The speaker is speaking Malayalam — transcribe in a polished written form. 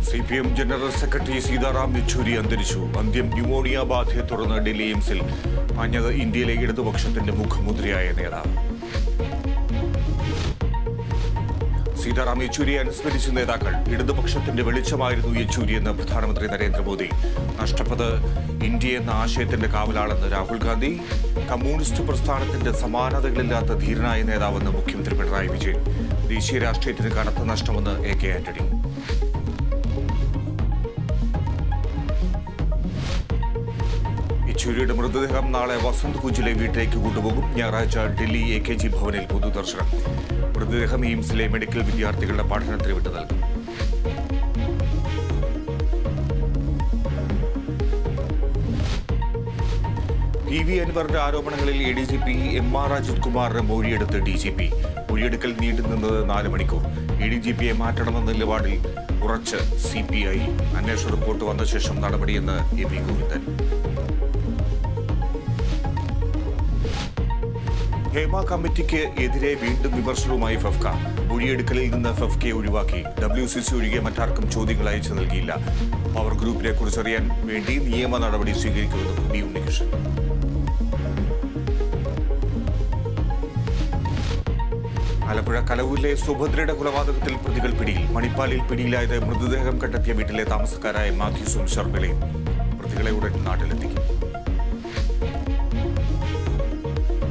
CPM general secretary Sitaram Yechury അന്തരിച്ചു. അന്ത്യം ന്യൂമോണിയ ബാധയെ തുടർന്ന് ഡൽഹി എയിംസിൽ മാഞ്ഞത് ഇന്ത്യയിലെ ഇടതുപക്ഷത്തിന്റെ മുഖമുദ്രയായ നേതാവ്. സീതാറാം യെച്ചൂരിയെ അനുസ്മരിച്ച നേതാക്കൾ ഇടതുപക്ഷത്തിന്റെ വെളിച്ചമായിരുന്നു യെച്ചൂരി എന്ന് പ്രധാനമന്ത്രി നരേന്ദ്രമോദി. നഷ്ടപ്പെട്ടത് ഇന്ത്യ എന്ന ആശയത്തിന്റെ കാവലാണെന്ന് രാഹുൽ ഗാന്ധി. കമ്മ്യൂണിസ്റ്റ് പ്രസ്ഥാനത്തിന്റെ സമാനതകളില്ലാത്ത ധീരനായ നേതാവെന്ന് മുഖ്യമന്ത്രി പിണറായി വിജയൻ. ദേശീയ രാഷ്ട്രീയത്തിന് കനത്ത നഷ്ടമെന്ന് AK ആന്റണി. യെച്ചൂരിയുടെ മൃതദേഹം നാളെ വസന്ത് കുഞ്ചിലെ വീട്ടിലേക്ക് കൊണ്ടുപോകും. ഞായറാഴ്ച ഡൽഹി AKG ഭവനിൽ പൊതുദർശനം. മൃതദേഹം എയിംസിലെ മെഡിക്കൽ വിദ്യാർത്ഥികളുടെ പഠനത്തിന് വിട്ടു നൽകും. PV അൻവറിന്റെ ആരോപണങ്ങളിൽ ADGP MR അജിത് കുമാറിന്റെ മൊഴിയെടുത്ത് DGP. മൊഴിയെടുക്കൽ നീണ്ടുനിന്നത് 4 മണിക്കൂർ. ADGPയെ മാറ്റണമെന്ന നിലപാടിൽ ഉറച്ച് CPI. അന്വേഷണ റിപ്പോർട്ട് വന്ന ശേഷം നടപടിയെന്ന് AP ഗോവിന്ദൻ. ഹേമ കമ്മിറ്റിക്ക് എതിരെ വീണ്ടും വിമർശനവുമായി ഫെഫ്ക. മൊഴിയെടുക്കലിൽ നിന്ന് ഫെഫ്കയെ ഒഴിവാക്കി. WCC ഒഴികെ മറ്റാർക്കും ചോദ്യങ്ങൾ അയച്ചു നൽകിയില്ല. പവർ ഗ്രൂപ്പിനെ കുറിച്ചറിയാൻ വേണ്ടി നിയമ നടപടി സ്വീകരിക്കുമെന്നും B ഉണ്ണികൃഷ്ണൻ. ആലപ്പുഴ കലവൂരിലെ സുഭദ്രയുടെ കൊലപാതകത്തിൽ പ്രതികൾ പിടിയിൽ. മണിപ്പാലിൽ പിടിയിലായത് മൃതദേഹം കണ്ടെത്തിയ വീട്ടിലെ താമസക്കാരായ മാത്യൂസും ശർമിളയും. പ്രതികളെ ഉടൻ നാട്ടിലെത്തിക്കും.